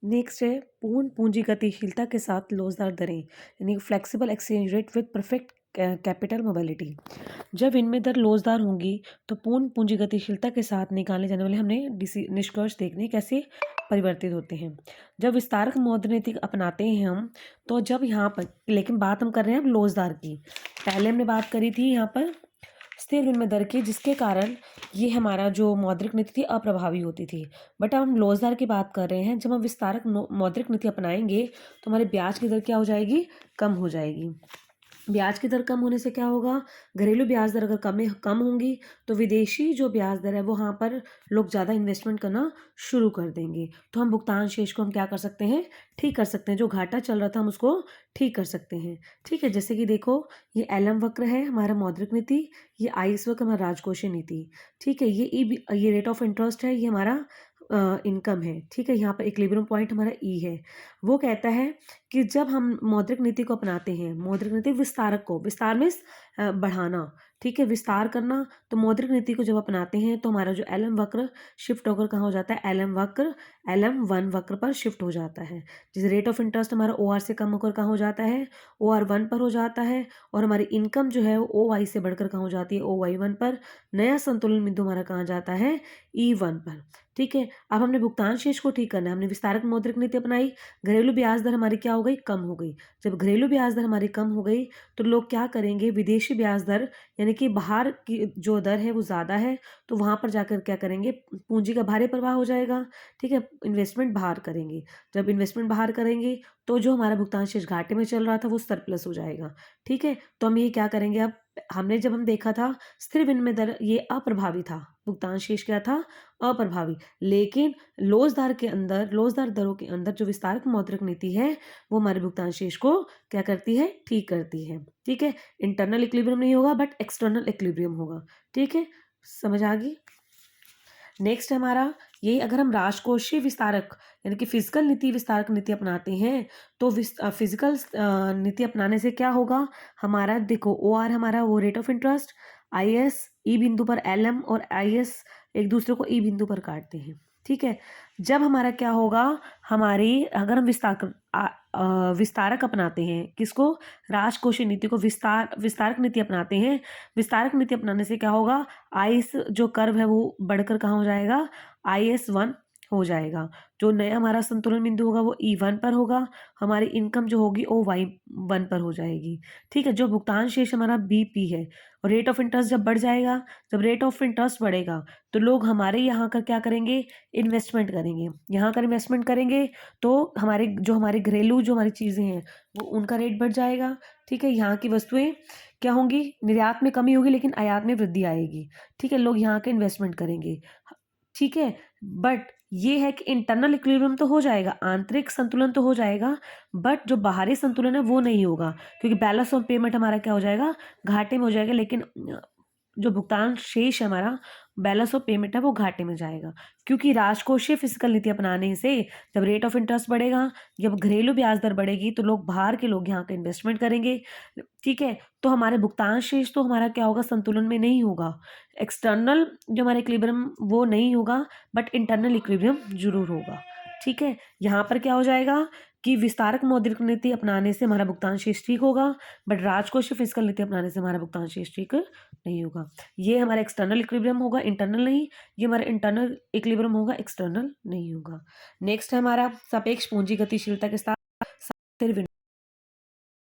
Next है पूर्ण पूंजी गतिशीलता के साथ लोचदार दरें, यानी flexible exchange rate with perfect capital mobility. जब इनमें दर लोचदार होंगी तो पूर्ण पूंजी गतिशीलता के साथ निकाले जाने वाले हमने निष्कर्ष देखने कैसे परिवर्तित होते हैं। जब विस्तारक मौद्रिक अपनाते हैं हम, तो जब यहाँ पर, लेकिन बात हम कर रहे हैं अब लोचदार की। पहले हमने बात करी थी यहाँ पर स्थिर विनिमय दर की, जिसके कारण ये हमारा जो मौद्रिक नीति थी अप्रभावी होती थी। बट अब हम लोचदार की बात कर रहे हैं। जब हम विस्तारक मौद्रिक नीति अपनाएंगे तो हमारे ब्याज की दर क्या हो जाएगी, कम हो जाएगी। ब्याज की दर कम होने से क्या होगा, घरेलू ब्याज दर अगर कम होंगी तो विदेशी जो ब्याज दर है वो वहाँ पर लोग ज़्यादा इन्वेस्टमेंट करना शुरू कर देंगे। तो हम भुगतान शेष को हम क्या कर सकते हैं, ठीक कर सकते हैं। जो घाटा चल रहा था हम उसको ठीक कर सकते हैं। ठीक है, जैसे कि देखो ये एलएम वक्र है हमारा मौद्रिक नीति, ये आईएस वक्र हमारा राजकोषीय नीति। ठीक है, ये रेट ऑफ इंटरेस्ट है, ये हमारा इनकम है। ठीक है, यहाँ पर इक्विलिब्रियम पॉइंट हमारा ई है। वो कहता है कि जब हम मौद्रिक नीति को अपनाते हैं, मौद्रिक नीति विस्तारक को, विस्तार में बढ़ाना, ठीक है, विस्तार करना, तो मौद्रिक नीति को जब अपनाते हैं तो हमारा जो एलएम वक्र शिफ्ट होकर कहाँ हो जाता है, एलएम वक्र LM1 वक्र पर शिफ्ट हो जाता है। जैसे रेट ऑफ इंटरेस्ट हमारा OR से कम होकर कहाँ हो जाता है, OR1 पर हो जाता है, और हमारी इनकम जो है वो OI से बढ़कर कहाँ हो जाती है, OY1 पर। नया संतुलन बिंदु हमारा कहाँ जाता है, E1 पर। ठीक है, अब हमने भुगतान शेष को ठीक करना है। हमने विस्तारक मौद्रिक नीति अपनाई, घरेलू ब्याज दर हमारी क्या हो गई, कम हो गई। जब घरेलू ब्याज दर हमारी कम हो गई तो लोग क्या करेंगे, विदेशी ब्याज दर यानी कि बाहर की जो दर है वो ज़्यादा है, तो वहाँ पर जाकर क्या करेंगे, पूंजी का भारी प्रवाह हो जाएगा। ठीक है, इन्वेस्टमेंट बाहर करेंगे। जब इन्वेस्टमेंट बाहर करेंगे तो जो हमारा भुगतान शेष घाटे में चल रहा था वो सरप्लस हो जाएगा। ठीक है, तो हम ये क्या करेंगे, अब हमने जब हम देखा था स्थिर विनिमय दर ये अप्रभावी था, भुगतान शेष क्या था, अप्रभावी। लेकिन लोचदार दरों के अंदर जो विस्तारक मौद्रिक नीति है वो हमारे भुगतान शेष को क्या करती है, ठीक करती है। ठीक है, इंटरनल इक्विलिब्रियम नहीं होगा बट एक्सटर्नल इक्विलिब्रियम होगा। ठीक है, समझ आ गई। नेक्स्ट हमारा ये, अगर हम राजकोषीय विस्तारक यानी कि फिजिकल नीति विस्तारक नीति अपनाते हैं तो फिजिकल नीति अपनाने से क्या होगा, हमारा देखो OR हमारा वो रेट ऑफ इंटरेस्ट, IS ई बिंदु पर LM और IS एक दूसरे को ई बिंदु पर काटते हैं। ठीक है, जब हमारा क्या होगा, हमारी अगर हम विस्तारक अपनाते हैं, किसको, राजकोषीय नीति को, विस्तारक नीति अपनाते हैं। विस्तारक नीति अपनाने से क्या होगा, आईएस जो कर्व है वो बढ़कर कहाँ हो जाएगा, IS1 हो जाएगा। जो नया हमारा संतुलन बिंदु होगा वो E1 पर होगा, हमारी इनकम जो होगी वो Y1 पर हो जाएगी। ठीक है, जो भुगतान शेष हमारा BP है, और रेट ऑफ इंटरेस्ट जब बढ़ जाएगा, जब रेट ऑफ इंटरेस्ट बढ़ेगा तो लोग हमारे यहाँ का क्या करेंगे, इन्वेस्टमेंट करेंगे। यहाँ का इन्वेस्टमेंट करेंगे तो हमारे घरेलू जो हमारी चीज़ें हैं वो उनका रेट बढ़ जाएगा। ठीक है, यहाँ की वस्तुएं क्या होंगी, निर्यात में कमी होगी लेकिन आयात में वृद्धि आएगी। ठीक है, लोग यहाँ के इन्वेस्टमेंट करेंगे। ठीक है, बट ये है कि इंटरनल इक्विलिब्रियम तो हो जाएगा, आंतरिक संतुलन तो हो जाएगा, बट जो बाहरी संतुलन है वो नहीं होगा, क्योंकि बैलेंस ऑफ पेमेंट हमारा क्या हो जाएगा, घाटे में हो जाएगा। लेकिन जो भुगतान शेष है हमारा, बैलेंस ऑफ पेमेंट है वो घाटे में जाएगा, क्योंकि राजकोषीय फिजिकल नीति अपनाने से जब रेट ऑफ इंटरेस्ट बढ़ेगा, जब घरेलू ब्याज दर बढ़ेगी तो बाहर के लोग यहाँ का इन्वेस्टमेंट करेंगे। ठीक है, तो हमारे भुगतान शेष तो हमारा क्या होगा, संतुलन में नहीं होगा। एक्सटर्नल जो हमारा इक्विलिब्रियम वो नहीं होगा बट इंटरनल इक्विलिब्रियम जरूर होगा। ठीक है, यहाँ पर क्या हो जाएगा कि विस्तारक मौद्रिक नीति अपनाने से हमारा भुगतान शेष ठीक होगा, बट राजकोषीय फिजिकल नीति अपनाने से हमारा भुगतान शेष ठीक नहीं होगा। ये हमारा एक्सटर्नल इक्विलिब्रियम होगा, इंटरनल नहीं। ये हमारा इंटरनल इक्विलिब्रियम होगा, एक्सटर्नल नहीं होगा। नेक्स्ट है हमारा सापेक्ष पूंजी गतिशीलता के साथ